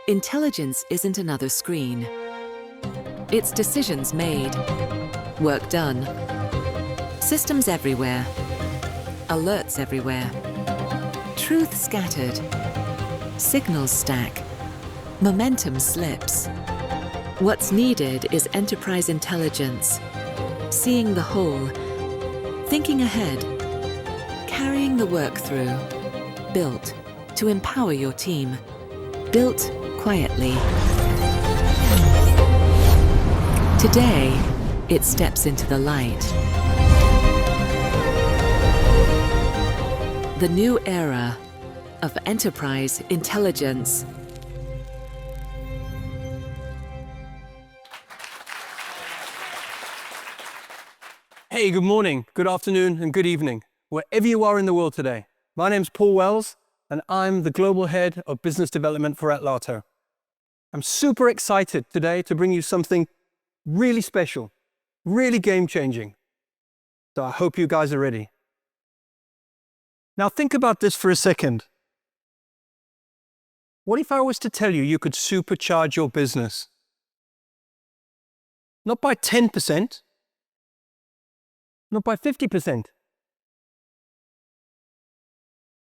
Intelligence isn't another screen. It's decisions made, work done, systems everywhere, alerts everywhere, truth scattered, signals stack, momentum slips. What's needed is enterprise intelligence, seeing the whole, thinking ahead, carrying the work through, built to empower your team, built quietly. Today, it steps into the light. The new era of enterprise intelligence. Hey, good morning, good afternoon, and good evening, wherever you are in the world today. My name's Paul Wells, and I'm the Global Head of Business Development for Atlato. I'm super excited today to bring you something really special, really game-changing. So I hope you guys are ready. Now think about this for a second. What if I was to tell you you could supercharge your business? Not by 10%, not by 50%,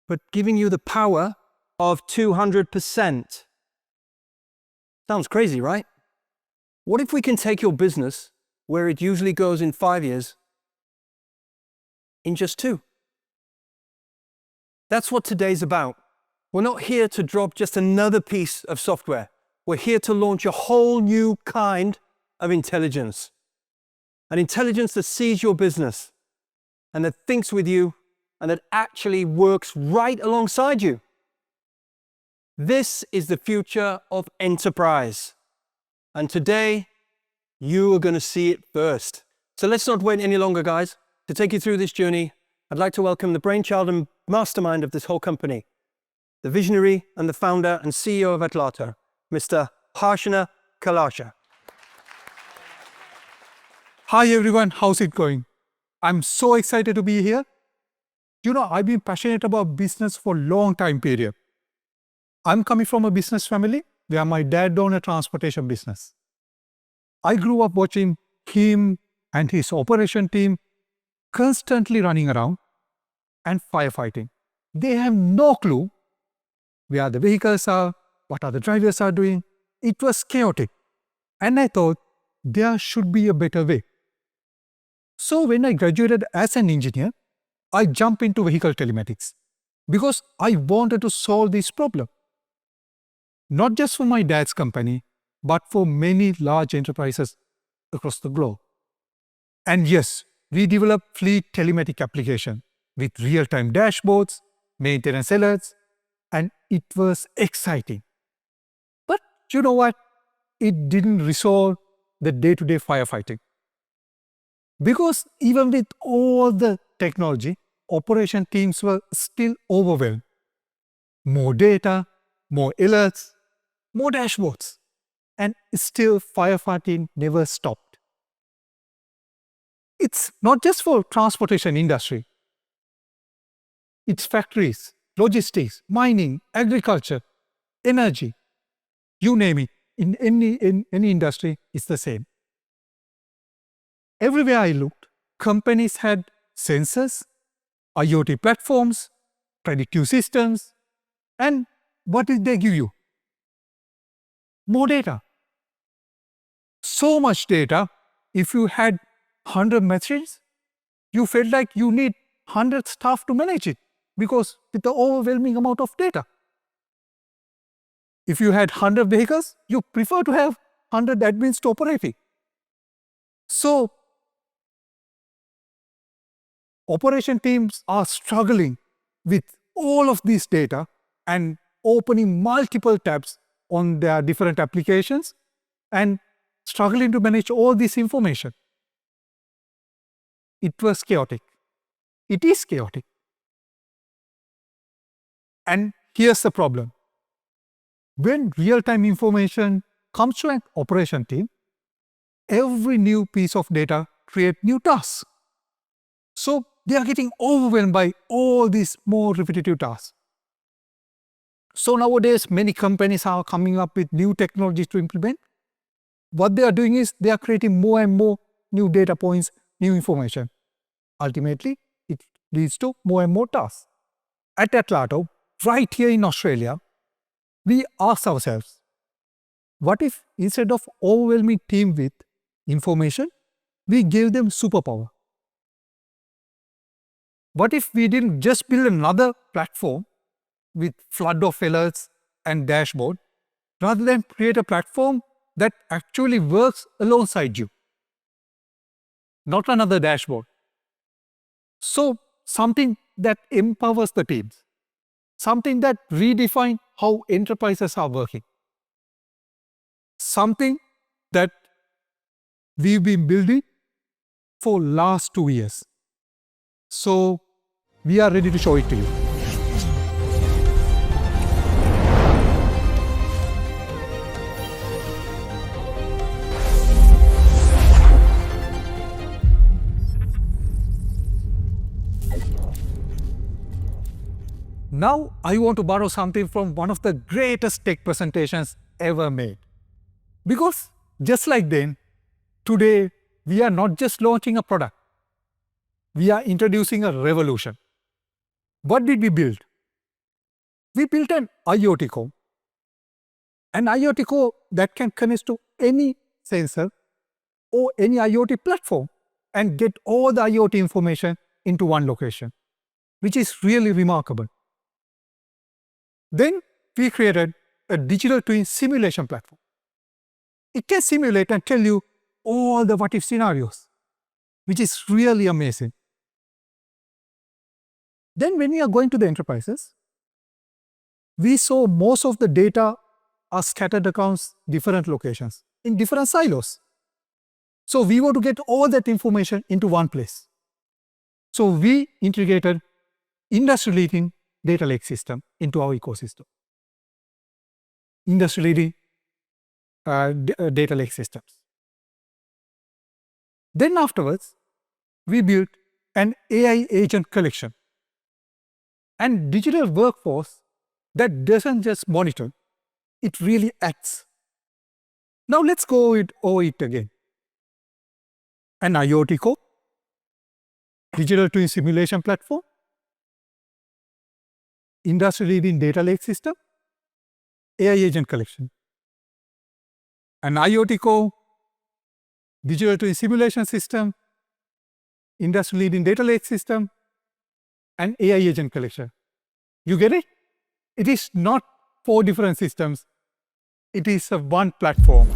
but giving you the power of 200%. Sounds crazy, right? What if we can take your business, where it usually goes in 5 years, in just 2? That's what today's about. We're not here to drop just another piece of software. We're here to launch a whole new kind of intelligence. An intelligence that sees your business and that thinks with you and that actually works right alongside you. This is the future of enterprise. And today, you are going to see it first. So let's not wait any longer, guys. To take you through this journey, I'd like to welcome the brainchild and mastermind of this whole company, the visionary and the founder and CEO of Atlato, Mr. Harshana Kalasha. Hi everyone, how's it going? I'm so excited to be here. You know, I've been passionate about business for a long time period. I'm coming from a business family where my dad owned a transportation business. I grew up watching him and his operation team constantly running around and firefighting. They have no clue where the vehicles are, what other drivers are doing. It was chaotic. And I thought there should be a better way. So when I graduated as an engineer, I jumped into vehicle telematics because I wanted to solve this problem. Not just for my dad's company, but for many large enterprises across the globe. And yes, we developed fleet telematic application with real-time dashboards, maintenance alerts, and it was exciting. But you know what? It didn't resolve the day-to-day firefighting. Because even with all the technology, operation teams were still overwhelmed. More data, more alerts, more dashboards, and still firefighting never stopped. It's not just for transportation industry. It's factories, logistics, mining, agriculture, energy, you name it. In any industry, it's the same. Everywhere I looked, companies had sensors, IoT platforms, predictive systems, and what did they give you? More data. So much data, if you had 100 machines, you felt like you need 100 staff to manage it because with the overwhelming amount of data. If you had 100 vehicles, you prefer to have 100 admins to operate it. So, operation teams are struggling with all of this data and opening multiple tabs on their different applications and struggling to manage all this information. It was chaotic. It is chaotic. And here's the problem. When real-time information comes to an operation team, every new piece of data creates new tasks. So they are getting overwhelmed by all these more repetitive tasks. So nowadays, many companies are coming up with new technologies to implement. What they are doing is they are creating more and more new data points, new information. Ultimately, it leads to more and more tasks. At Atlato, right here in Australia, we ask ourselves, what if instead of overwhelming team with information, we gave them superpower? What if we didn't just build another platform with flood of alerts and dashboard, rather than create a platform that actually works alongside you, not another dashboard? So something that empowers the teams, something that redefines how enterprises are working, something that we've been building for last 2 years. So we are ready to show it to you. Now I want to borrow something from one of the greatest tech presentations ever made. Because just like then, today we are not just launching a product, we are introducing a revolution. What did we build? We built an IoT core. An IoT core that can connect to any sensor or any IoT platform and get all the IoT information into one location, which is really remarkable. Then we created a digital twin simulation platform. It can simulate and tell you all the what-if scenarios, which is really amazing. Then when we are going to the enterprises, we saw most of the data are scattered across different locations, in different silos. So we want to get all that information into one place. So we integrated industry-leading data lake system into our ecosystem. Industry-leading data lake systems. Then afterwards, we built an AI agent collection and digital workforce that doesn't just monitor, it really acts. Now let's go over it again. An IoT core, digital twin simulation platform, industry-leading data lake system, AI agent collection. An IoT core, digital twin simulation system, industry-leading data lake system, and AI agent collection. You get it? It is not 4 different systems. It is a one platform.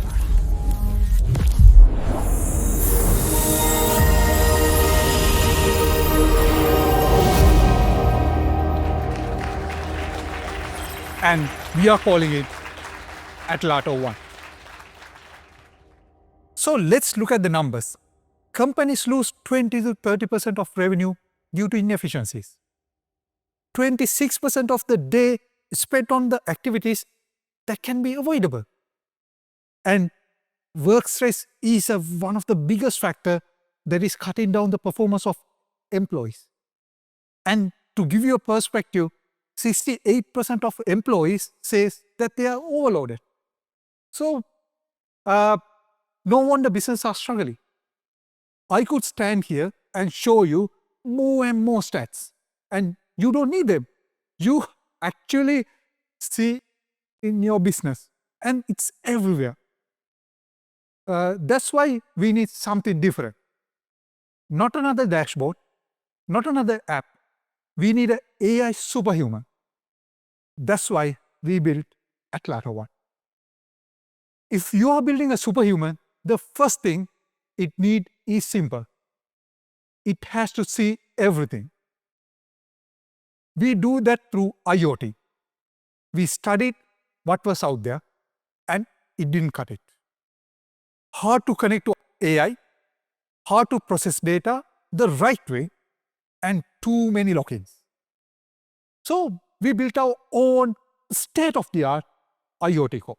And we are calling it Atlato One. So let's look at the numbers. Companies lose 20 to 30% of revenue due to inefficiencies. 26% of the day spent on the activities that can be avoidable. And work stress is one of the biggest factors that is cutting down the performance of employees. And to give you a perspective, 68% of employees says that they are overloaded. So, no wonder businesses are struggling. I could stand here and show you more and more stats, and you don't need them. You actually see in your business, and it's everywhere. That's why we need something different. Not another dashboard, not another app. We need an AI superhuman. That's why we built Atlato One. If you are building a superhuman, the first thing it needs is simple. It has to see everything. We do that through IoT. We studied what was out there and it didn't cut it. How to connect to AI, how to process data the right way, and too many lock-ins. So we built our own state-of-the-art IoT core.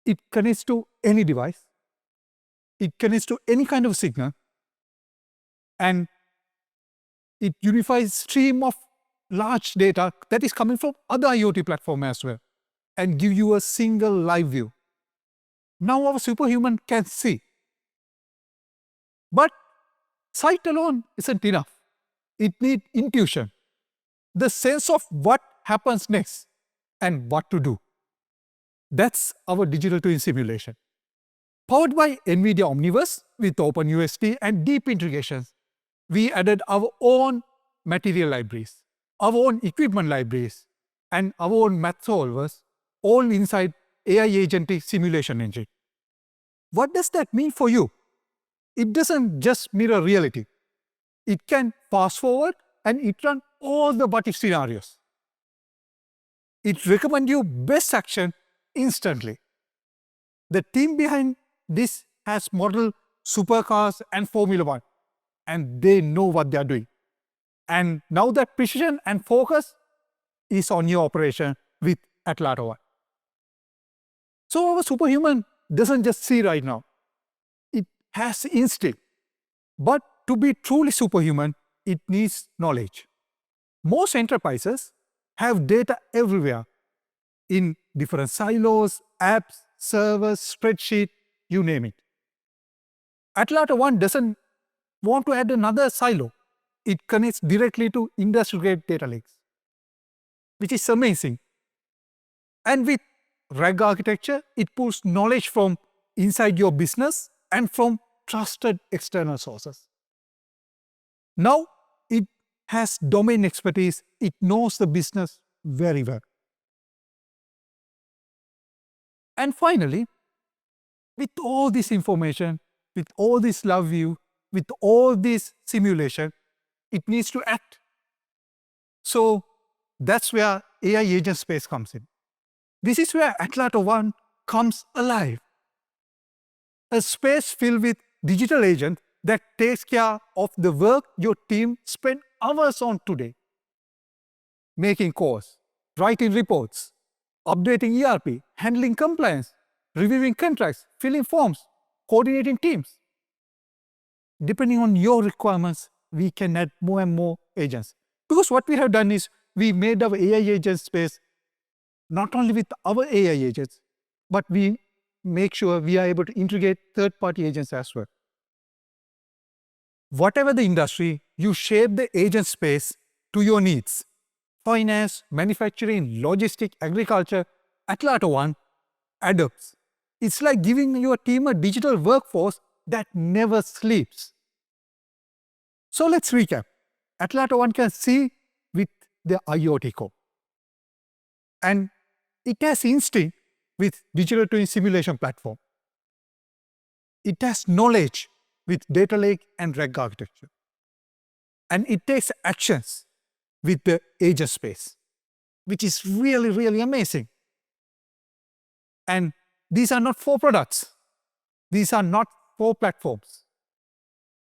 It connects to any device, it connects to any kind of signal, and it unifies stream of large data that is coming from other IoT platforms as well and give you a single live view. Now our superhuman can see. But sight alone isn't enough. It needs intuition, the sense of what happens next and what to do. That's our digital twin simulation. Powered by NVIDIA Omniverse with OpenUSD and deep integrations, we added our own material libraries, our own equipment libraries, and our own math solvers, all inside AI agentic simulation engine. What does that mean for you? It doesn't just mirror reality. It can fast forward and it runs all the what if scenarios. It recommends you best action instantly. The team behind this has modeled supercars and Formula One, and they know what they are doing. And now that precision and focus is on your operation with Atlato One. So our superhuman doesn't just see right now. It has instinct. But to be truly superhuman, it needs knowledge. Most enterprises have data everywhere in different silos, apps, servers, spreadsheet, you name it. Atlato One doesn't want to add another silo. It connects directly to industry-grade data lakes, which is amazing. And with RAG architecture, it pulls knowledge from inside your business and from trusted external sources. Now, it has domain expertise. It knows the business very well. And finally, with all this information, with all this love view, with all this simulation, it needs to act. So that's where AI agent space comes in. This is where Atlato One comes alive. A space filled with digital agent that takes care of the work your team spent hours on today. Making calls, writing reports, updating ERP, handling compliance, reviewing contracts, filling forms, coordinating teams. Depending on your requirements, we can add more and more agents. Because what we have done is we made our AI agent space not only with our AI agents, but we make sure we are able to integrate third-party agents as well. Whatever the industry, you shape the agent space to your needs. Finance, manufacturing, logistics, agriculture, Atlato One adapts. It's like giving your team a digital workforce that never sleeps. So let's recap. Atlato One can see with the IoT core. And it has instinct with digital twin simulation platform. It has knowledge with data lake and RAG architecture. And it takes actions with the agent space, which is really, really amazing. And these are not 4 products. These are not 4 platforms.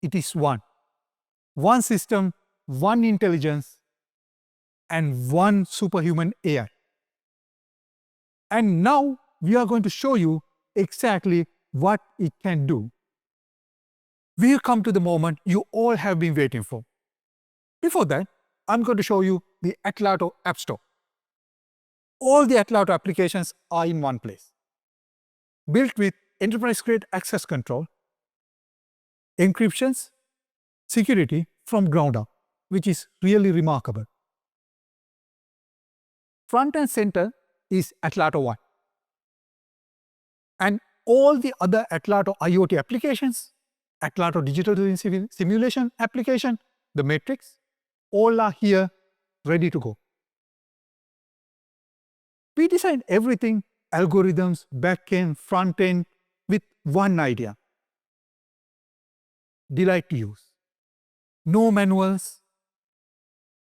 It is one. One system, one intelligence, and one superhuman AI. And now we are going to show you exactly what it can do. We'll come to the moment you all have been waiting for. Before that, I'm going to show you the Atlato App Store. All the Atlato applications are in one place. Built with enterprise-grade access control, encryptions, security from ground up, which is really remarkable. Front and center is Atlato One. And all the other Atlato IoT applications, Atlato Digital Twin Simulation application, the matrix, all are here ready to go. We designed everything, algorithms, back-end, front-end, with one idea. Delight to use. No manuals,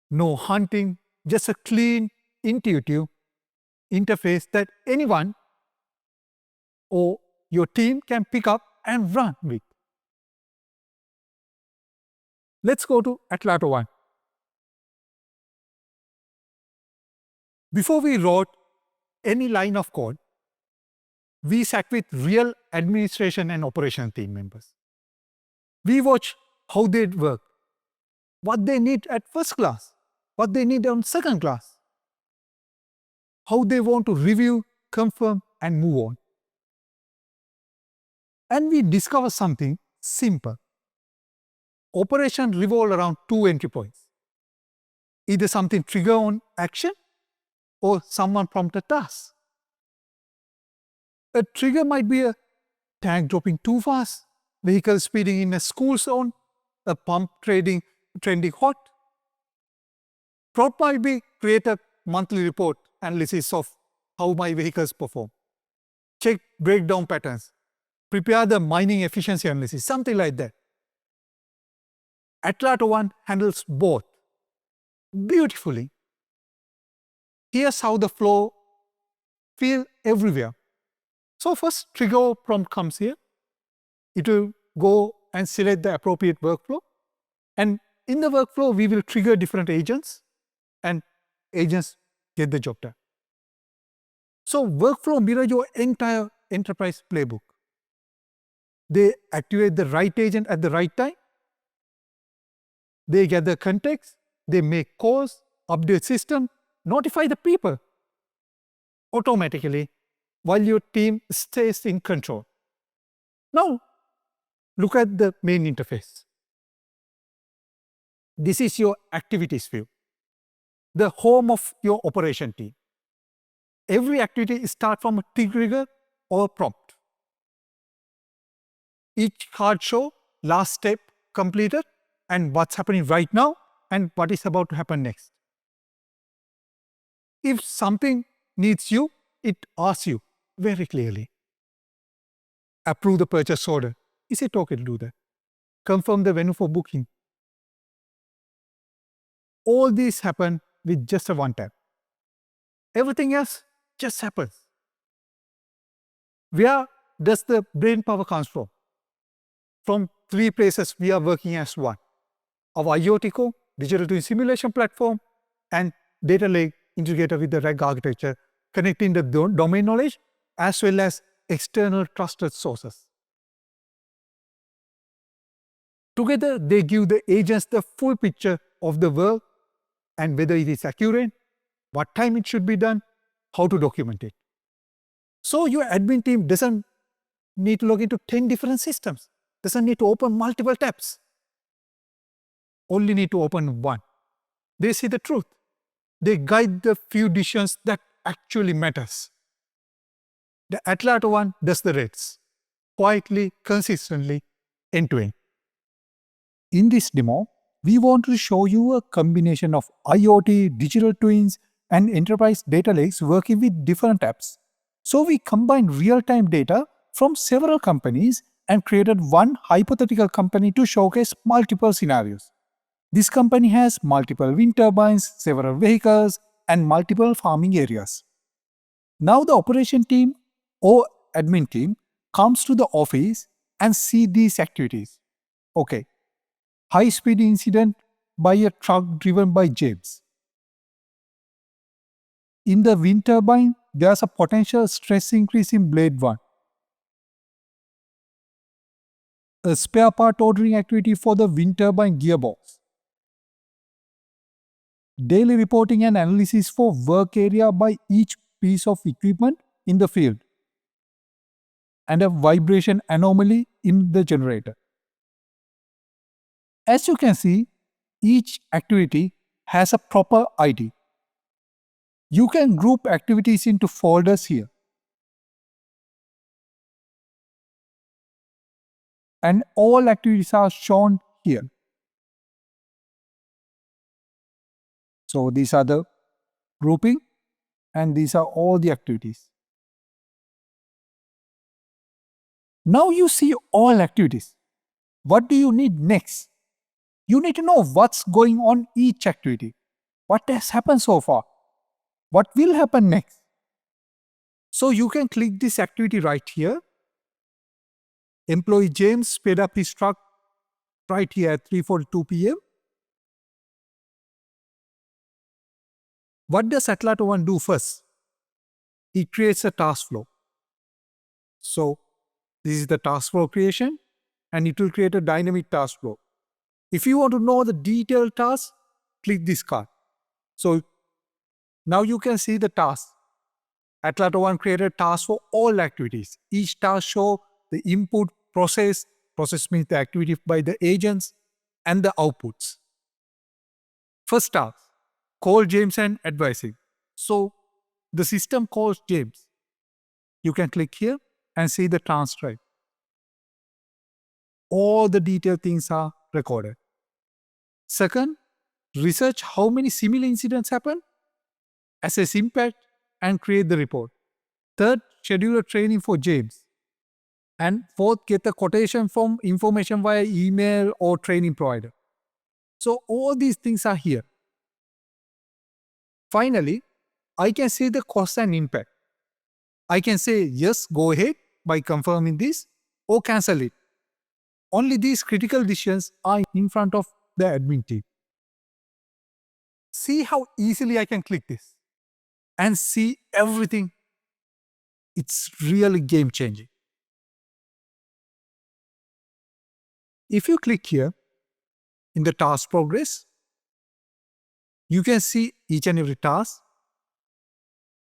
no hunting, just a clean, intuitive interface that anyone or your team can pick up and run with. Let's go to Atlato One. Before we wrote any line of code, we sat with real administration and operation team members. We watched how they work, what they need at first class, what they need on second class, how they want to review, confirm, and move on. And we discover something simple. Operation revolve around two entry points. Either something trigger on action or someone prompt a task. A trigger might be a tank dropping too fast, vehicle speeding in a school zone, a pump trending hot. Prompt might be create a monthly report analysis of how my vehicles perform. Check breakdown patterns. Prepare the mining efficiency analysis, something like that. Atlato One handles both beautifully. Here's how the flow feels everywhere. So first, trigger prompt comes here. It will go and select the appropriate workflow. And in the workflow, we will trigger different agents and agents get the job done. So workflow mirror your entire enterprise playbook. They activate the right agent at the right time. They gather context. They make calls, update system, notify the people automatically while your team stays in control. Now, look at the main interface. This is your activities view, the home of your operation team. Every activity starts from a trigger or prompt. Each card shows last step completed and what's happening right now and what is about to happen next. If something needs you, it asks you very clearly. Approve the purchase order. Is it okay to do that? Confirm the venue for booking. All these happen with just a one tap. Everything else just happens. Where does the brain power comes from? From three places we are working as one. Our IoT core, digital twin simulation platform, and data lake integrated with the RAG architecture, connecting the domain knowledge as well as external trusted sources. Together, they give the agents the full picture of the work and whether it is accurate, what time it should be done, how to document it. So your admin team doesn't need to log into 10 different systems, doesn't need to open multiple tabs. Only need to open one. They see the truth. They guide the few decisions that actually matters. The Atlato One does the rest, quietly, consistently, end to end. In this demo, we want to show you a combination of IoT, digital twins, and enterprise data lakes working with different apps. So we combined real-time data from several companies and created one hypothetical company to showcase multiple scenarios. This company has multiple wind turbines, several vehicles, and multiple farming areas. Now the operation team or admin team comes to the office and see these activities. Okay, high-speed incident by a truck driven by James. In the wind turbine, there's a potential stress increase in blade 1. A spare part ordering activity for the wind turbine gearbox. Daily reporting and analysis for work area by each piece of equipment in the field. And a vibration anomaly in the generator. As you can see, each activity has a proper ID. You can group activities into folders here. And all activities are shown here. So these are the grouping and these are all the activities. Now you see all activities. What do you need next? You need to know what's going on each activity. What has happened so far? What will happen next? So you can click this activity right here. Employee James sped up his truck right here at 3:42 p.m. What does Atlato One do first? It creates a task flow. So this is the task flow creation and it will create a dynamic task flow. If you want to know the detailed task, click this card. So now you can see the task. Atlato One created tasks for all activities. Each task show the input, process means the activity by the agents, and the outputs. First task, call James and advising. So the system calls James. You can click here and see the transcript. All the detailed things are recorded. Second, research how many similar incidents happen, assess impact, and create the report. Third, schedule a training for James. And fourth, get a quotation from information via email or training provider. So all these things are here. Finally, I can see the cost and impact. I can say yes, go ahead by confirming this, or cancel it. Only these critical decisions are in front of the admin team. See how easily I can click this and see everything. It's really game changing. If you click here in the task progress, you can see each and every task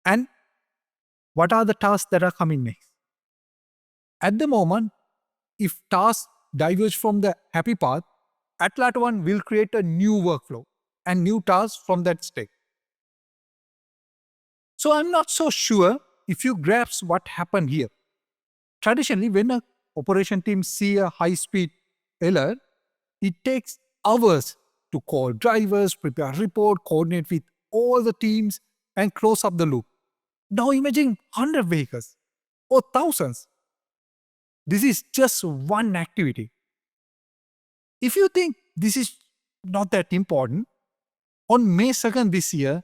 and what are the tasks that are coming next. At the moment, if tasks diverge from the happy path, Atlato One will create a new workflow and new tasks from that state. So I'm not so sure if you grasp what happened here. Traditionally, when an operation team see a high-speed alert, it takes hours to call drivers, prepare a report, coordinate with all the teams, and close up the loop. Now imagine 100 vehicles or thousands. This is just one activity. If you think this is not that important, on May 2nd this year,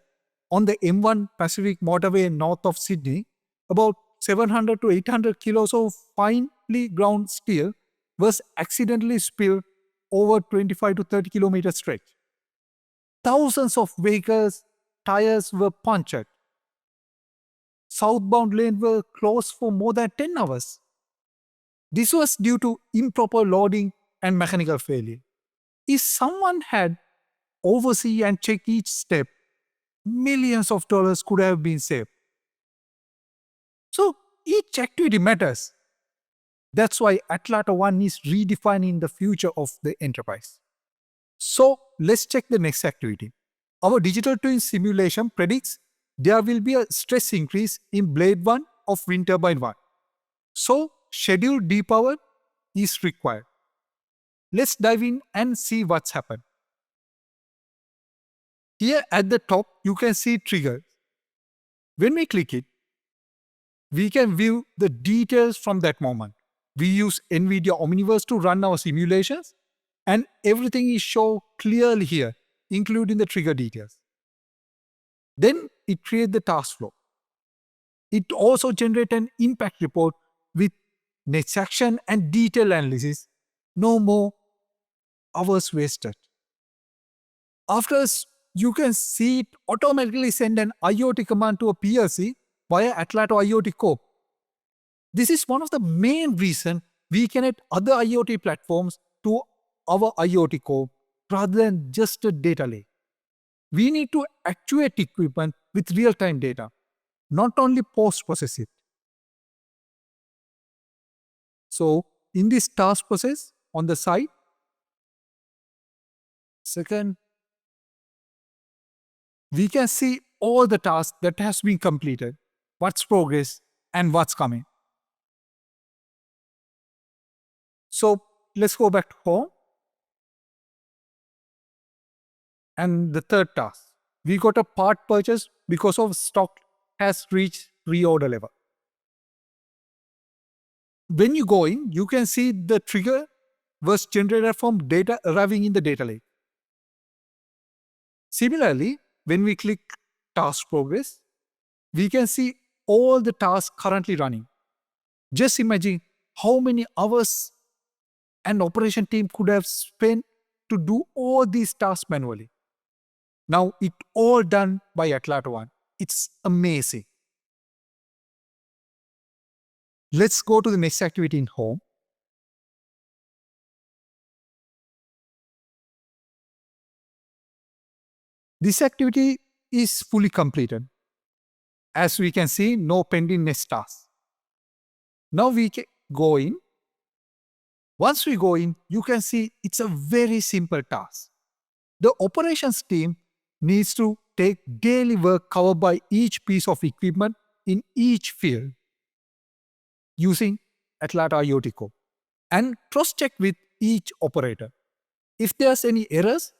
on the M1 Pacific motorway north of Sydney, about 700 to 800 kilos of finely ground steel was accidentally spilled over 25 to 30 kilometer stretch. Thousands of vehicles' tires were punctured. Southbound lanes were closed for more than 10 hours. This was due to improper loading and mechanical failure. If someone had oversee and check each step, millions of dollars could have been saved. So each activity matters. That's why Atlato One is redefining the future of the enterprise. So let's check the next activity. Our digital twin simulation predicts there will be a stress increase in blade 1 of wind turbine 1. So scheduled depower is required. Let's dive in and see what's happened. Here at the top, you can see triggers. When we click it, we can view the details from that moment. We use NVIDIA Omniverse to run our simulations, and everything is shown clearly here, including the trigger details. Then it creates the task flow. It also generates an impact report with next action and detailed analysis. No more hours wasted. After you can see it automatically send an IoT command to a PLC via Atlato IoT Core. This is one of the main reasons we connect other IoT platforms to our IoT Core rather than just a data lake. We need to actuate equipment with real-time data, not only post-process it. So in this task process on the side, second, we can see all the tasks that has been completed, what's progress and what's coming. So let's go back to home. And the third task, we got a part purchase because of stock has reached reorder level. When you go in, you can see the trigger was generated from data arriving in the data lake. Similarly, when we click task progress, we can see all the tasks currently running. Just imagine how many hours an operation team could have spent to do all these tasks manually. Now it's all done by Atlato One. It's amazing. Let's go to the next activity in home. This activity is fully completed. As we can see, no pending next task. Now we can go in. Once we go in, you can see it's a very simple task. The operations team needs to take daily work covered by each piece of equipment in each field using Atlato IoT code and cross-check with each operator. If there's any errors,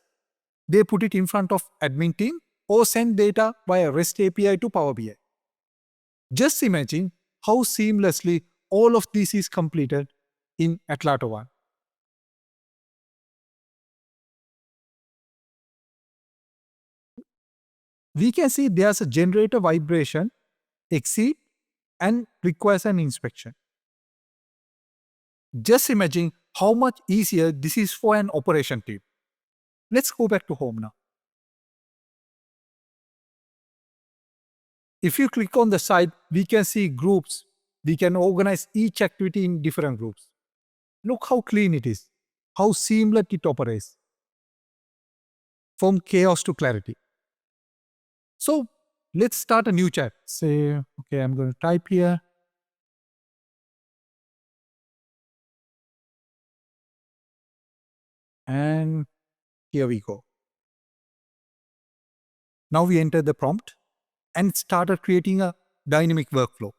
they put it in front of admin team or send data via REST API to Power BI. Just imagine how seamlessly all of this is completed in Atlato One. We can see there's a generator vibration, exceed, and requires an inspection. Just imagine how much easier this is for an operation team. Let's go back to home now. If you click on the side, we can see groups. We can organize each activity in different groups. Look how clean it is, how seamless it operates. From chaos to clarity. So let's start a new chat. Say, okay, I'm going to type here. And here we go. Now we enter the prompt and it started creating a dynamic workflow.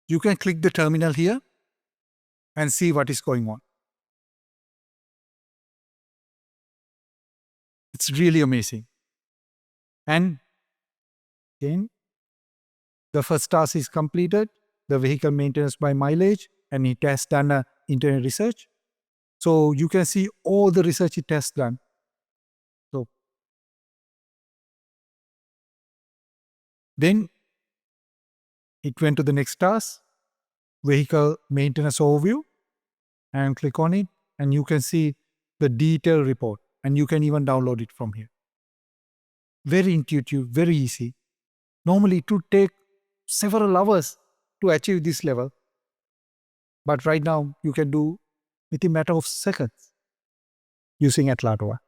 You can click the terminal here and see what is going on. It's really amazing. And again, the first task is completed, the vehicle maintenance by mileage, and it has done an internet research. So you can see all the research it has done. So then it went to the next task, vehicle maintenance overview, and click on it, and you can see the detailed report, and you can even download it from here. Very intuitive, very easy. Normally it would take several hours to achieve this level, but right now you can do within a matter of seconds using Atlato One.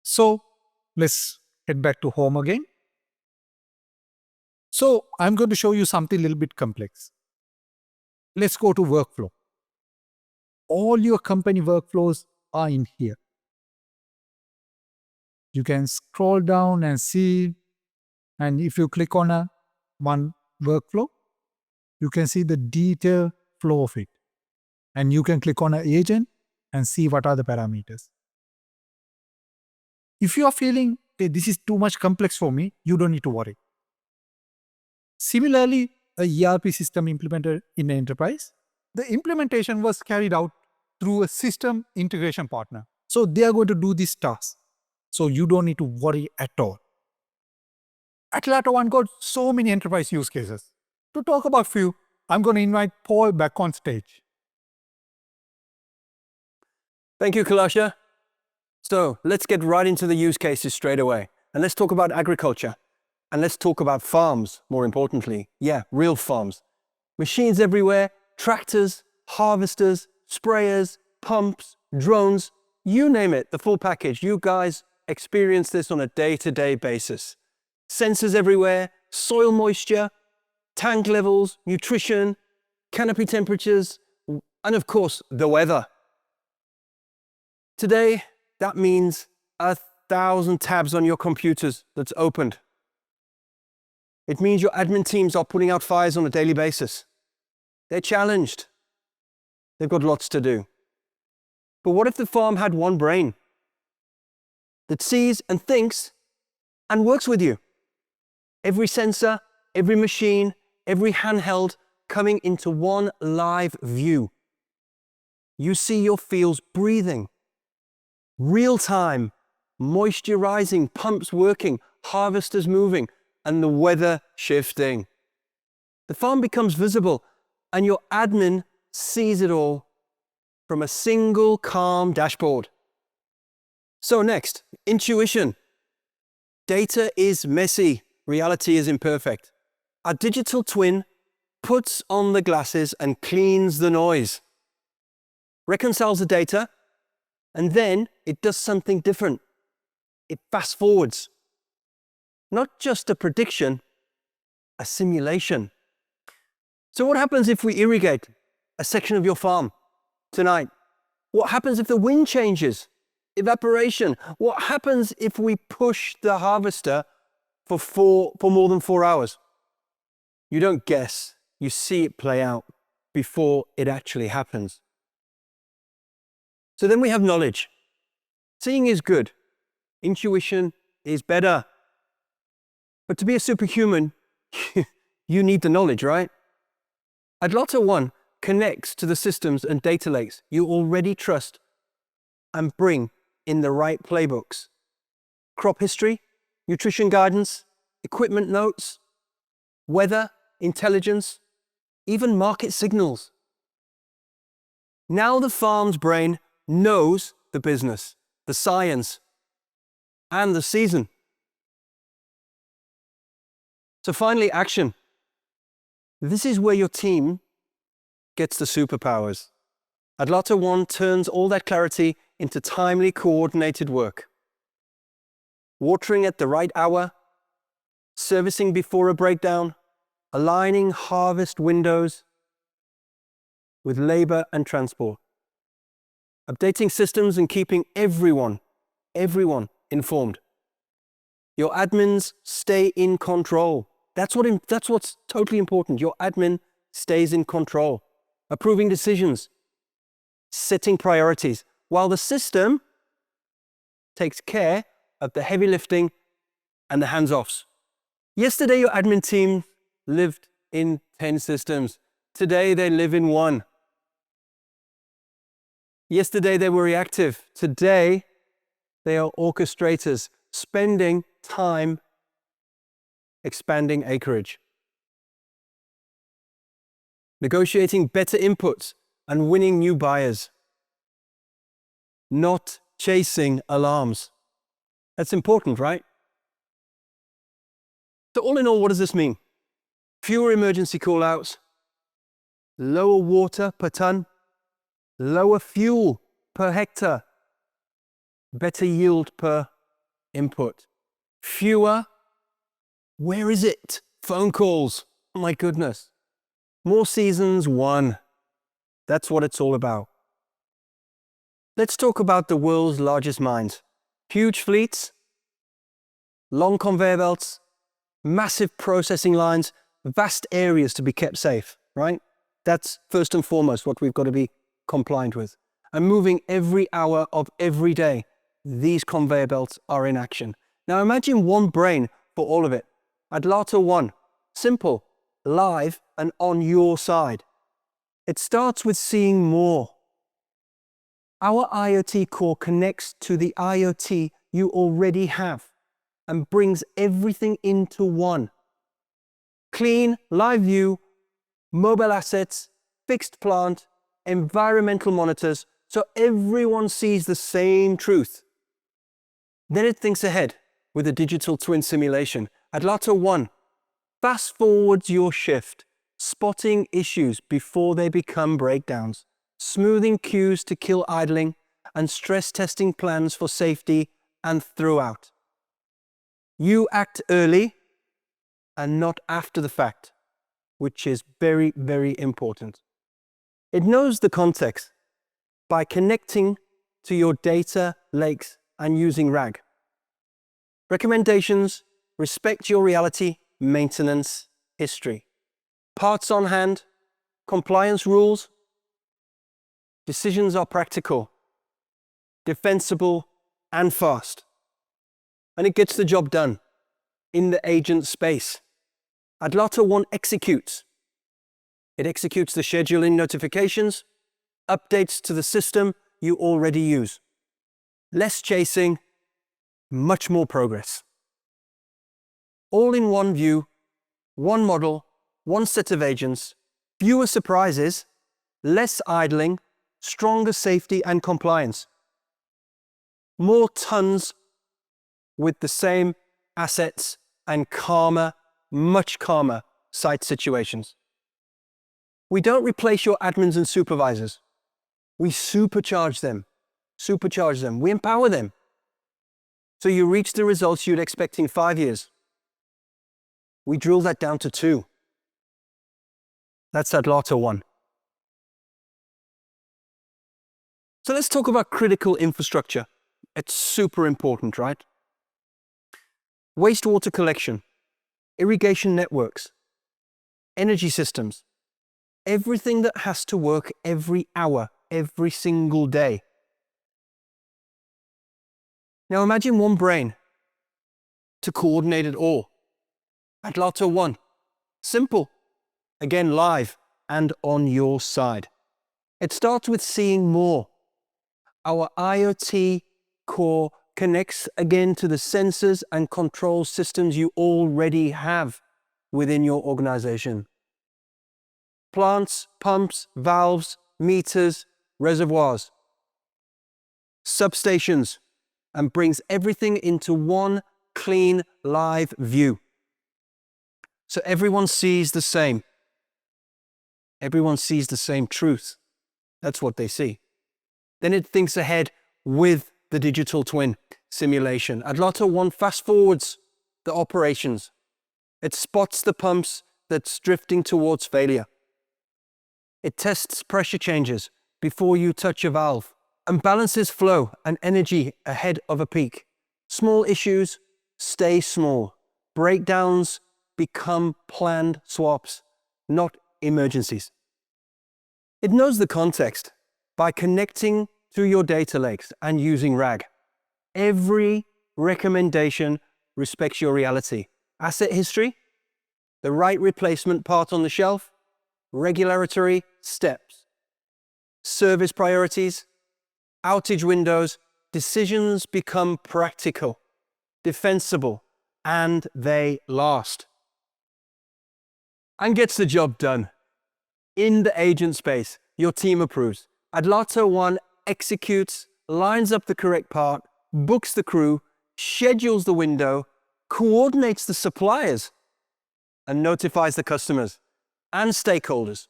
So let's head back to home again. So I'm going to show you something a little bit complex. Let's go to workflow. All your company workflows are in here. You can scroll down and see, and if you click on one workflow, you can see the detailed flow of it. And you can click on an agent and see what are the parameters. If you are feeling, okay, this is too much complex for me, you don't need to worry. Similarly, a ERP system implemented in an enterprise, the implementation was carried out through a system integration partner. So they are going to do this task. So you don't need to worry at all. Atlato One got so many enterprise use cases. To talk about few, I'm going to invite Paul back on stage. Thank you, Kalasha. So let's get right into the use cases straight away. And let's talk about agriculture. And let's talk about farms, more importantly. Yeah, real farms. Machines everywhere, tractors, harvesters, sprayers, pumps, drones, you name it, the full package. You guys experience this on a day-to-day basis. Sensors everywhere, soil moisture, tank levels, nutrition, canopy temperatures, and of course, the weather. Today, that means 1,000 tabs on your computers that's opened. It means your admin teams are putting out fires on a daily basis. They're challenged. They've got lots to do. But what if the farm had one brain that sees and thinks and works with you? Every sensor, every machine, every handheld coming into one live view. You see your fields breathing. Real time, moisture rising, pumps working, harvesters moving, and the weather shifting. The farm becomes visible, and your admin sees it all from a single calm dashboard. So next, intuition. Data is messy, reality is imperfect. Our digital twin puts on the glasses and cleans the noise, reconciles the data, and then it does something different. It fast forwards. Not just a prediction, a simulation. So what happens if we irrigate a section of your farm tonight? What happens if the wind changes? Evaporation. What happens if we push the harvester for more than 4 hours? You don't guess, you see it play out before it actually happens. So then we have knowledge. Seeing is good. Intuition is better. But to be a superhuman, you need the knowledge, right? Atlato One connects to the systems and data lakes you already trust and bring in the right playbooks. Crop history, nutrition guidance, equipment notes, weather, intelligence, even market signals. Now the farm's brain knows the business, the science, and the season. So finally, action. This is where your team gets the superpowers. Atlato One turns all that clarity into timely, coordinated work. Watering at the right hour, servicing before a breakdown, aligning harvest windows with labor and transport, updating systems and keeping everyone informed. Your admins stay in control. That's what's totally important. Your admin stays in control, approving decisions, setting priorities, while the system takes care of the heavy lifting and the hands-offs. Yesterday, your admin team lived in 10 systems. Today, they live in 1. Yesterday, they were reactive. Today, they are orchestrators, spending time expanding acreage, negotiating better inputs and winning new buyers, not chasing alarms. That's important, right? So all in all, what does this mean? Fewer emergency callouts, lower water per ton, lower fuel per hectare, better yield per input, fewer, where is it? Phone calls. Oh my goodness. More seasons won. That's what it's all about. Let's talk about the world's largest mines. Huge fleets, long conveyor belts, massive processing lines, vast areas to be kept safe, right? That's first and foremost what we've got to be compliant with. And moving every hour of every day, these conveyor belts are in action. Now imagine one brain for all of it. Atlato One, simple, live, and on your side. It starts with seeing more. Our IoT core connects to the IoT you already have and brings everything into one. Clean, live view, mobile assets, fixed plant, environmental monitors, so everyone sees the same truth. Then it thinks ahead with a digital twin simulation. Atlato One fast forwards your shift, spotting issues before they become breakdowns, smoothing cues to kill idling, and stress testing plans for safety and throughout. You act early and not after the fact, which is very, very important. It knows the context by connecting to your data lakes and using RAG. Recommendations: respect your reality, maintenance, history. Parts on hand, compliance rules. Decisions are practical, defensible, and fast. And it gets the job done in the agent space. Atlato One executes. It executes the scheduling notifications, updates to the system you already use. Less chasing, much more progress. All in one view, one model, one set of agents, fewer surprises, less idling, stronger safety and compliance. More tons with the same assets and calmer, much calmer site situations. We don't replace your admins and supervisors. We supercharge them. We empower them. so you reach the results you'd expect in 5 years. We drill that down to 2. That's Atlato One. So let's talk about critical infrastructure. It's super important, right? Wastewater collection, irrigation networks, energy systems, everything that has to work every hour, every single day. Now imagine one brain to coordinate it all. Atlato One. Simple. Again, live and on your side. It starts with seeing more. Our IoT core connects again to the sensors and control systems you already have within your organization. Plants, pumps, valves, meters, reservoirs, substations, and brings everything into one clean, live view. So everyone sees the same. Everyone sees the same truth. That's what they see. Then it thinks ahead with the digital twin simulation. Atlato One fast forwards the operations. It spots the pumps that's drifting towards failure. It tests pressure changes before you touch a valve and balances flow and energy ahead of a peak. Small issues stay small. Breakdowns become planned swaps, not emergencies. It knows the context by connecting to your data lakes and using RAG. Every recommendation respects your reality. Asset history, the right replacement part on the shelf, regulatory steps, service priorities, outage windows, decisions become practical, defensible, and they last. And gets the job done. In the agent space, your team approves. Atlato One executes, lines up the correct part, books the crew, schedules the window, coordinates the suppliers, and notifies the customers and stakeholders,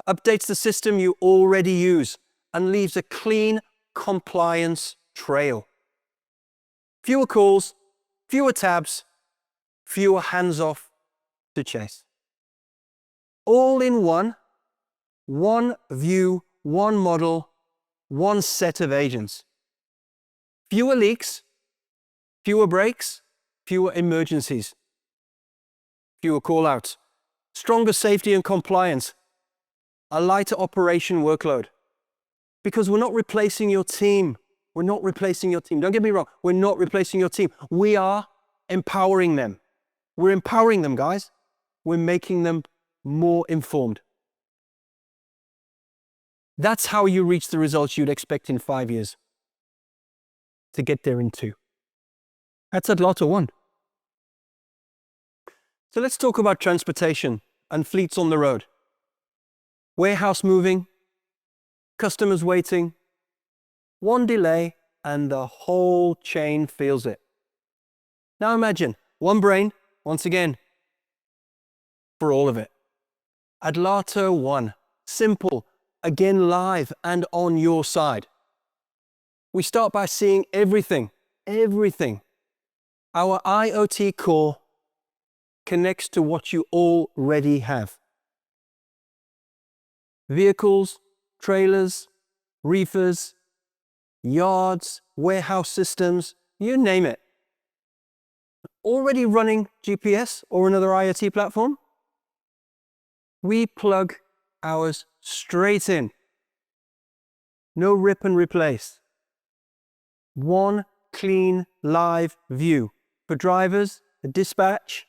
updates the system you already use, and leaves a clean compliance trail. Fewer calls, fewer tabs, fewer hands-off to chase. All in one view, one model, one set of agents. Fewer leaks, fewer breaks, fewer emergencies, fewer call-outs, stronger safety and compliance, a lighter operation workload. Because we're not replacing your team. We're not replacing your team. Don't get me wrong. We're not replacing your team. We are empowering them. We're empowering them, guys. We're making them more informed. That's how you reach the results you'd expect in 5 years. To get there in 2. That's Atlato One. So let's talk about transportation and fleets on the road. Warehouse moving, customers waiting, one delay, and the whole chain feels it. Now imagine, one brain, once again, for all of it. Atlato One, simple, again live and on your side. We start by seeing everything. Our IoT core connects to what you already have. Vehicles, trailers, reefers, yards, warehouse systems, you name it. Already running GPS or another IoT platform? We plug ours straight in. No rip and replace. One clean, live view for drivers, dispatch,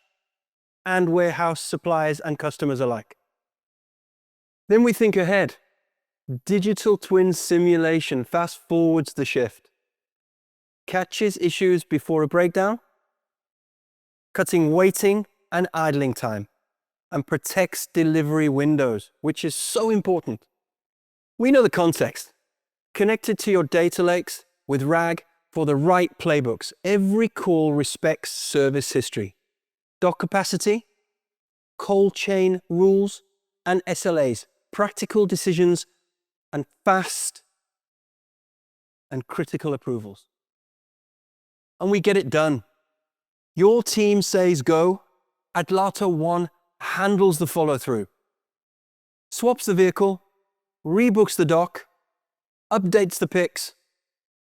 and warehouse suppliers and customers alike. Then we think ahead. Digital twin simulation fast forwards the shift. Catches issues before a breakdown, cutting waiting and idling time, and protects delivery windows, which is so important. We know the context. Connected to your data lakes with RAG for the right playbooks. Every call respects service history, dock capacity, cold chain rules, and SLAs, practical decisions, and fast and critical approvals. and we get it done. Your team says go, Atlato One handles the follow-through. Swaps the vehicle, rebooks the dock, updates the pics,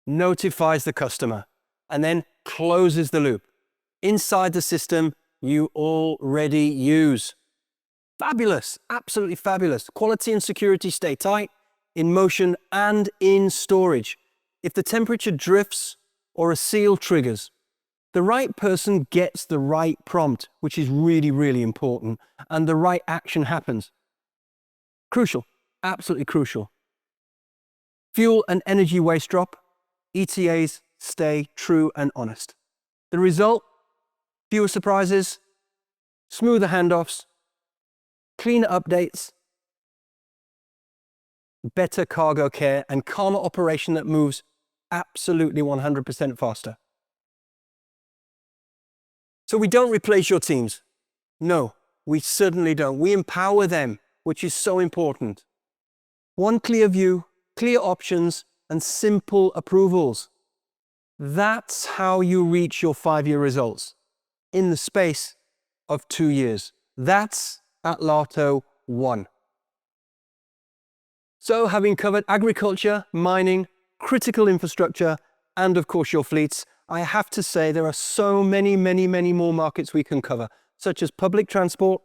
notifies the customer, and then closes the loop inside the system you already use. Fabulous, absolutely fabulous. Quality and security stay tight, in motion and in storage. If the temperature drifts or a seal triggers, the right person gets the right prompt, which is really, really important, and the right action happens. Crucial, absolutely crucial. Fuel and energy waste drop, ETAs stay true and honest. The result, fewer surprises, smoother handoffs, cleaner updates, better cargo care, and calmer operation that moves absolutely 100% faster. So we don't replace your teams. No, we certainly don't. We empower them, which is so important. One clear view, clear options, and simple approvals. That's how you reach your 5-year results in the space of 2 years. That's Atlato One. So having covered agriculture, mining, critical infrastructure, and of course your fleets, I have to say there are so many more markets we can cover, such as public transport,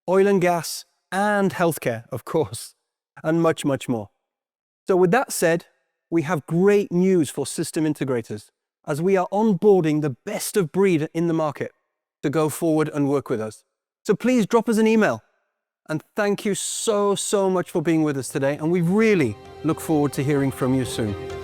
oil and gas, and healthcare, of course, and much more. So with that said, we have great news for system integrators, as we are onboarding the best of breed in the market to go forward and work with us. So please drop us an email. And thank you so much for being with us today, and we really look forward to hearing from you soon.